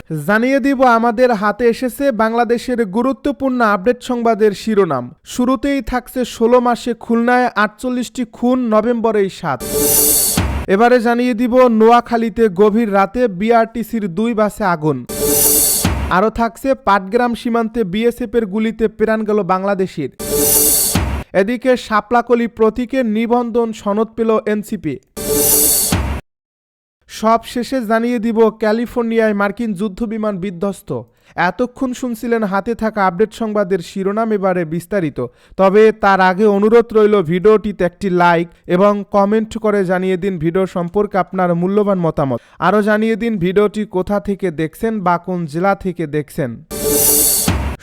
জানিয়ে দিব আমাদের হাতে এসেছে বাংলাদেশের গুরুত্বপূর্ণ আপডেট সংবাদের শিরোনাম। শুরুতেই থাকছে ১৬ মাসে খুলনায় ৪৮টি খুন, নভেম্বরেই ৭। এবারে জানিয়ে দিব নোয়াখালীতে গভীর রাতে বিআরটিসির ২ বাসে আগুন। আরও থাকছে পাটগ্রাম সীমান্তে বিএসএফের গুলিতে প্রাণ গেল বাংলাদেশির। এদিকে শাপলাকলি প্রতীকের নিবন্ধন সনদ পেল এনসিপি। সব শেষে জানিয়ে দিব ক্যালিফোর্নিয়ায় মার্কিন যুদ্ধবিমান বিধ্বস্ত। এতক্ষণ শুনছিলেন হাতে থাকা আপডেট সংবাদের শিরোনাম, এবারে বিস্তারিত। তবে তার আগে অনুরোধ রইল ভিডিওটিতে একটি লাইক এবং কমেন্ট করে জানিয়ে দিন ভিডিও সম্পর্কে আপনার মূল্যবান মতামত। আরও জানিয়ে দিন ভিডিওটি কোথা থেকে দেখছেন বা কোন জেলা থেকে দেখছেন।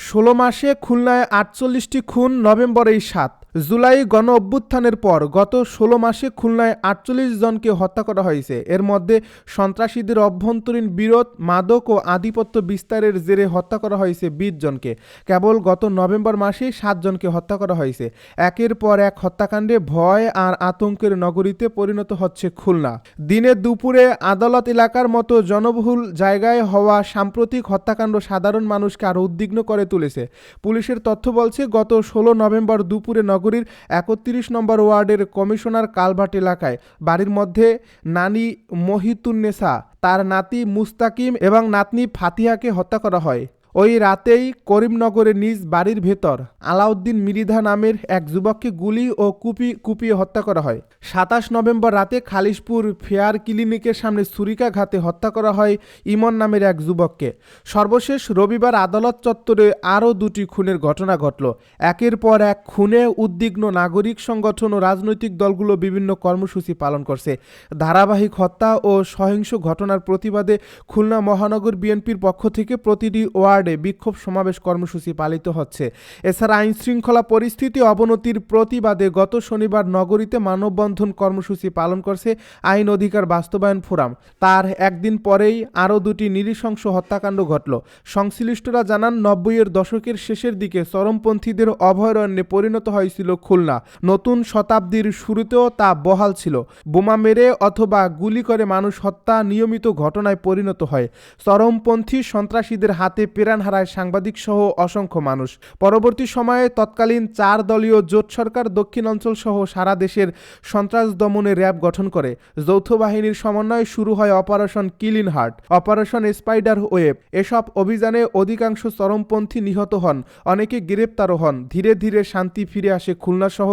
১৬ মাসে খুলনায় ৪৮টি খুন, নভেম্বরেই ৭। জুলাই গণ অভ্যুত্থানের পর গত ১৬ মাসে খুলনায় ৪৮ জনকে হত্যা করা হয়েছে। এর মধ্যে সন্ত্রাসীদের অভ্যন্তরীণ বিরোধ, মাদক ও আধিপত্য বিস্তারের জেরে হত্যা করা হয়েছে ২০ জনকে। কেবল গত নভেম্বর মাসেই ৭ জনকে হত্যা করা হয়েছে। একের পর এক হত্যাকাণ্ডে ভয় আর আতঙ্কের নগরীতে পরিণত হচ্ছে খুলনা। দিনে দুপুরে আদালত এলাকার মতো জনবহুল জায়গায় হওয়া সাম্প্রতিক হত্যাকাণ্ড সাধারণ মানুষকে আরও উদ্বিগ্ন করে তুলেছে। পুলিশের তথ্য বলছে, গত ১৬ নভেম্বর দুপুরে নগরীর ৩১ নম্বর ওয়ার্ডের কমিশনার কালভার্ট এলাকায় বাড়ির মধ্যে নানি মহিতুন্নেসা, তার নাতি মুস্তাকিম এবং নাতনি ফাতিহাকে হত্যা করা হয়। ওই রাতেই করিমনগরের নিজ বাড়ির ভেতর আলাউদ্দিন মৃধা নামের এক যুবককে গুলি ও কুপিয়ে হত্যা করা হয়। ২৭ নভেম্বর রাতে খালিশপুর ফেয়ার ক্লিনিকের সামনে ছুরিকাঘাতে হত্যা করা হয় ইমন নামের এক যুবককে। সর্বশেষ রবিবার আদালত চত্বরে আরও ২টি খুনের ঘটনা ঘটল। একের পর এক খুনে উদ্বিগ্ন নাগরিক সংগঠন ও রাজনৈতিক দলগুলো বিভিন্ন কর্মসূচি পালন করছে। ধারাবাহিক হত্যা ও সহিংস ঘটনার প্রতিবাদে খুলনা মহানগর বিএনপির পক্ষ থেকে প্রতিটি ওয়ার্ড বিক্ষোভ সমাবেশ কর্মসূচি পালিত হচ্ছে। এছাড়া আইন শৃঙ্খলা পরিস্থিতি অবনতির প্রতিবাদে গত শনিবার নগরীতে মানববন্ধন কর্মসূচি পালন করছে আইন অধিকার বাস্তবায়ন ফোরাম। তার একদিন পরেই আরও ২টি নৃশংস হত্যাকাণ্ড ঘটল। সংশ্লিষ্টরা জানান, ৯০-এর দশকের শেষের দিকে চরমপন্থীদের অভয়ারণ্যে পরিণত হয়েছিল খুলনা। নতুন শতাব্দীর শুরুতেও তা বহাল ছিল। বোমা মেরে অথবা গুলি করে মানুষ হত্যা নিয়মিত ঘটনায় পরিণত হয়। চরমপন্থী সন্ত্রাসীদের হাতে প্রাণ হারায় সাংবাদিক সহ অসংখ্য মানুষ। পরবর্তী সময়ে তৎকালীন ৪ দলীয় জোট সরকার দক্ষিণাঞ্চল সহ সারা দেশের সন্ত্রাস দমনে র্যাব গঠন করে। যৌথ বাহিনীর সমন্বয়ে শুরু হয় operation clean heart, operation spider web. এসব অভিযানে অধিকাংশ চরমপন্থী নিহত হন, অনেকে গ্রেপ্তারও হন। ধীরে ধীরে শান্তি ফিরে আসে খুলনা সহ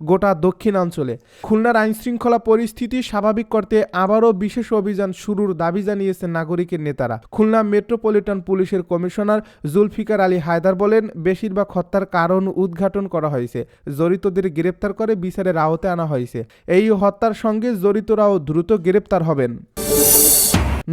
গোটা দক্ষিণাঞ্চলে। খুলনার আইনশৃঙ্খলা পরিস্থিতি স্বাভাবিক করতে আবারও বিশেষ অভিযান শুরুর দাবি জানিয়েছেন নাগরিকের নেতারা। খুলনা মেট্রোপলিটন পুলিশের কমিশনার জুলফিকার আলী হায়দার বলেন, বেশিরভাগ হত্যার কারণ উদ্ঘাটন করা হয়েছে, জড়িতদের গ্রেপ্তার করে বিচারের আওতায় আনা হয়েছে। এই হত্যার সঙ্গে জড়িতরাও দ্রুত গ্রেপ্তার হবেন।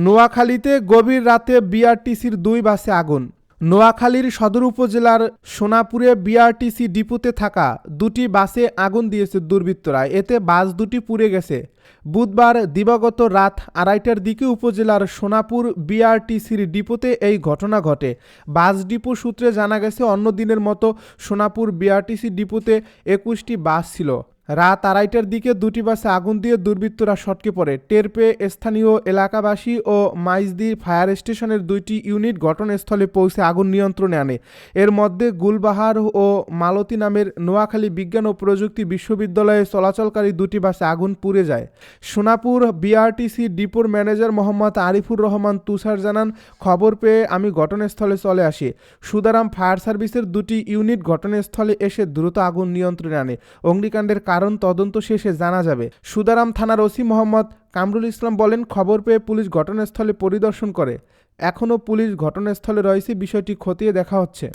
নোয়াখালীতে গভীর রাতে বিআরটিসির ২ বাসে আগুন। নোয়াখালীর সদর উপজেলার সোনাপুরে বিআরটিসি ডিপোতে থাকা ২টি বাসে আগুন দিয়েছে দুর্বৃত্তরা। এতে বাস ২টি পুড়ে গেছে। বুধবার দিবাগত রাত ২:৩০টার দিকে উপজেলার সোনাপুর বিআরটিসির ডিপোতে এই ঘটনা ঘটে। বাস ডিপো সূত্রে জানা গেছে, অন্য দিনের মতো সোনাপুর বিআরটিসি ডিপোতে ২১টি বাস ছিল। রাত ২:৩০টার দিকে ২টি বাসে আগুন দিয়ে দুর্বৃত্তরা সটকে পড়ে। টের পেয়ে স্থানীয় এলাকাবাসী ও মাইজদি ফায়ার স্টেশনের ২টি ইউনিট ঘটনাস্থলে পৌঁছে আগুন নিয়ন্ত্রণে আনে। এর মধ্যে গুলবাহার ও মালতী নামের নোয়াখালী বিজ্ঞান ও প্রযুক্তি বিশ্ববিদ্যালয়ে চলাচলকারী ২টি বাসে আগুন পুড়ে যায়। সোনাপুর বিআরটিসি ডিপোর ম্যানেজার মোহাম্মদ আরিফুর রহমান তুষার জানান, খবর পেয়ে আমি ঘটনাস্থলে চলে আসি। সুদারাম ফায়ার সার্ভিসের ২টি ইউনিট ঘটনাস্থলে এসে দ্রুত আগুন নিয়ন্ত্রণে আনে। অগ্নিকাণ্ডের কারণ তদন্ত শেষে জানা যাবে। সুদারাম থানার ওসি মোহাম্মদ কামরুল ইসলাম বলেন, খবর পেয়ে পুলিশ ঘটনাস্থলে পরিদর্শন করে। এখনও পুলিশ ঘটনাস্থলে রয়েছে, বিষয়টি খতিয়ে দেখা হচ্ছে।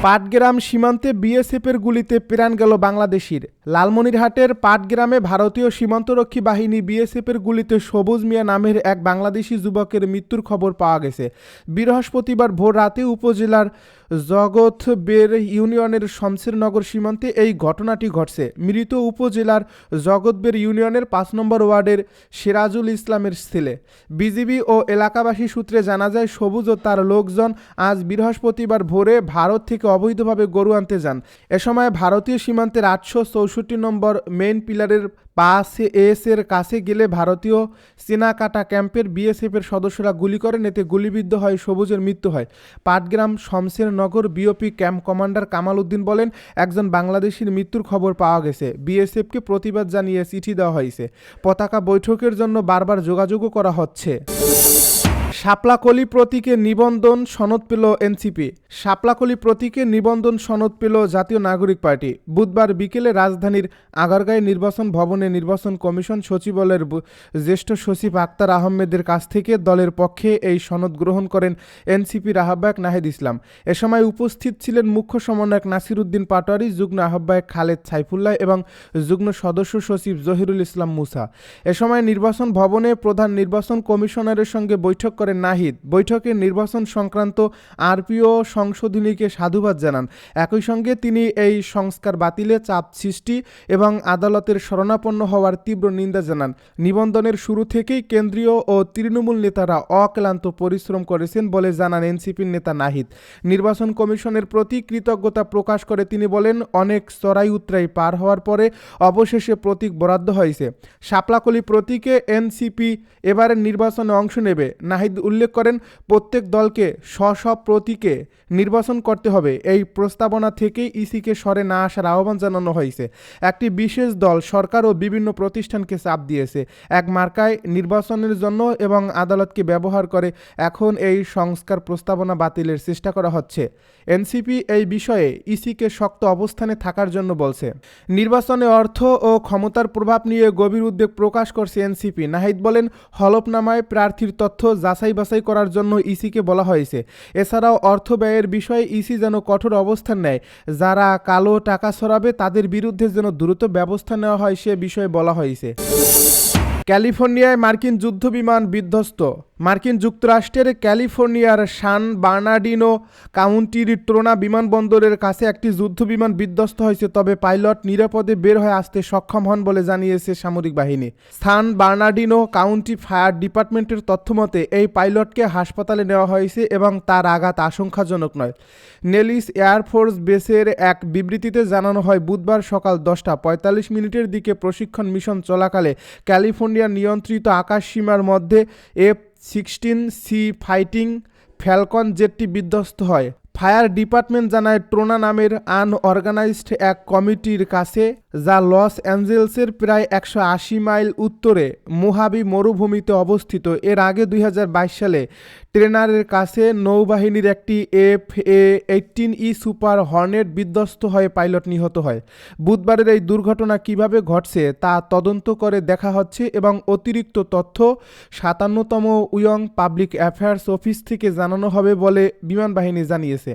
পাটগ্রাম সীমান্তে বিএসএফের গুলিতে প্রাণ গেল বাংলাদেশির। লালমনিরহাটের পাটগ্রামে ভারতীয় সীমান্তরক্ষী বাহিনী বিএসএফের গুলিতে সবুজ মিয়া নামের এক বাংলাদেশি যুবকের মৃত্যুর খবর পাওয়া গেছে। বৃহস্পতিবার ভোর রাতে উপজেলার জগৎবের ইউনিয়নের শমশেরনগর সীমান্তে এই ঘটনাটি ঘটছে। মৃত উপজেলার জগৎবের ইউনিয়নের ৫ নম্বর ওয়ার্ডের সিরাজুল ইসলামের ছেলে। বিজিবি ও এলাকাবাসী সূত্রে জানা যায়, সবুজ ও তার লোকজন আজ বৃহস্পতিবার ভোরে ভারত থেকে অবৈধভাবে গরু আনতে যান। এ সময় ভারতীয় সীমান্তের ৮৬৪ নম্বর মেইন পিলারের পাশে এর কাছে গেলে ভারতীয় চিনাকাটা ক্যাম্পের বিএসএফের সদস্যরা গুলি করেন। এতে গুলিবিদ্ধ হয় সবুজের মৃত্যু হয়। Patgram Shamshernagar BOP camp commander Kamal Uddin বলেন, একজন বাংলাদেশির মৃত্যুর খবর পাওয়া গেছে। বিএসএফকে প্রতিবাদ জানিয়ে চিঠি দেওয়া হয়েছে। পতাকা বৈঠকের জন্য বারবার যোগাযোগও করা হচ্ছে। শাপলাকলি প্রতীকে নিবন্ধন সনদ পেল এনসিপি। শাপলাকলি প্রতীকে নিবন্ধন সনদ পেল জাতীয় নাগরিক পার্টি। বুধবার বিকেলে রাজধানীর আগারগাঁও নির্বাচন ভবনে নির্বাচন কমিশন সচিবালয়ের জ্যেষ্ঠ সচিব আক্তার আহমেদের কাছ থেকে দলের পক্ষে এই সনদ গ্রহণ করেন এনসিপির আহ্বায়ক নাহিদ ইসলাম। এ সময় উপস্থিত ছিলেন মুখ্য সমন্বয়ক নাসির উদ্দিন পাটোয়ারি, যুগ্ম আহ্বায়ক খালেদ সাইফুল্লাহ এবং যুগ্ম সদস্য সচিব জহিরুল ইসলাম মুসা। এ সময় নির্বাচন ভবনে প্রধান নির্বাচন কমিশনারের সঙ্গে বৈঠক করেন নাহিদ। বৈঠকে নির্বাচন সংক্রান্ত আরপিও সংশোধনীকে সাধুবাদ জানান। একই সঙ্গে তিনি এই সংস্কার বাতিলে চাপ সৃষ্টি এবং আদালতের শরণাপন্ন হওয়ার তীব্র নিন্দা জানান। নিবন্ধনের শুরু থেকেই কেন্দ্রীয় ও তৃণমূল নেতারা অক্লান্ত পরিশ্রম করেছেন বলে জানান এনসিপির নেতা নাহিদ। নির্বাচন কমিশনের প্রতি কৃতজ্ঞতা প্রকাশ করে তিনি বলেন, অনেক চড়াই উতরাই পার হওয়ার পরে অবশেষে প্রতীক বরাদ্দ হয়েছে। শাপলাকলি প্রতীকে এনসিপি এবারের নির্বাচনে অংশ নেবে। নাহিদ উল্লেখ করেন, প্রত্যেক দলকে স্ব প্রতীকে নির্বাচন করতে হবে। এই প্রস্তাবনা থেকেই ইসিকে সরে না আসার আহ্বান জানানো হয়েছে। একটি বিশেষ দল সরকার ও বিভিন্ন প্রতিষ্ঠানকে চাপ দিয়েছে এক মার্কায় নির্বাচনের জন্য এবং আদালতকে ব্যবহার করে এখন এই সংস্কার প্রস্তাবনা বাতিলের চেষ্টা করা হচ্ছে। এনসিপি এই বিষয়ে ইসিকে শক্ত অবস্থানে থাকার জন্য বলছে। নির্বাচনে অর্থ ও ক্ষমতার প্রভাব নিয়ে গভীর উদ্বেগ প্রকাশ করছে এনসিপি। নাহিদ বলেন, হলফনামায় প্রার্থীর তথ্য যাচাই বাছাই করার জন্য ইসিকে বলা হয়েছে। এছাড়াও অর্থ ব্যয়ের বিষয়ে ইসি যেন কঠোর অবস্থান নেয়। যারা কালো টাকা ছড়াবে তাদের বিরুদ্ধে যেন দ্রুত ব্যবস্থা নেওয়া হয় সে বিষয়ে বলা হয়েছে। ক্যালিফোর্নিয়ায় মার্কিন যুদ্ধবিমান বিধ্বস্ত। মার্কিন যুক্তরাষ্ট্রের ক্যালিফোর্নিয়ার সান বার্নার্ডিনো কাউন্টির ট্রোনা বিমানবন্দরের কাছে একটি যুদ্ধবিমান বিধ্বস্ত হয়েছে, তবে পাইলট নিরাপদে বের হয়ে আসতে সক্ষম হন বলে জানিয়েছে সামরিক বাহিনী। সান বার্নার্ডিনো কাউন্টি ফায়ার ডিপার্টমেন্টের তথ্যমতে এই পাইলটকে হাসপাতালে নেওয়া হয়েছে এবং তার আঘাত আশঙ্কাজনক নয়। নেলিস এয়ারফোর্স বেসের এক বিবৃতিতে জানানো হয়, বুধবার সকাল 10:45 দিকে প্রশিক্ষণ মিশন চলাকালে ক্যালিফোর্নিয়ার নিয়ন্ত্রিত আকাশসীমার মধ্যে F-16C ফাইটিং ফ্যালকন জেটটি বিধ্বস্ত হয়। ফায়ার ডিপার্টমেন্ট জানায়, ট্রোনা নামের আনঅর্গানাইজড এক কমিটির কাছে, যা লস অ্যাঞ্জেলেসের প্রায় 180 মাইল উত্তরে মোহাবি মরুভূমিতে অবস্থিত। এর আগে 2022 সালে ট্রেনারের কাছে নৌবাহিনীর একটি F/A-18E সুপার হর্নেট বিধ্বস্ত হয়ে পাইলট নিহত হয়। বুধবারের এই দুর্ঘটনা কিভাবে ঘটছে তা তদন্ত করে দেখা হচ্ছে এবং অতিরিক্ত তথ্য 57তম উইং পাবলিক অ্যাফেয়ার্স অফিস থেকে জানানো হবে বলে বিমান বাহিনী জানিয়েছে।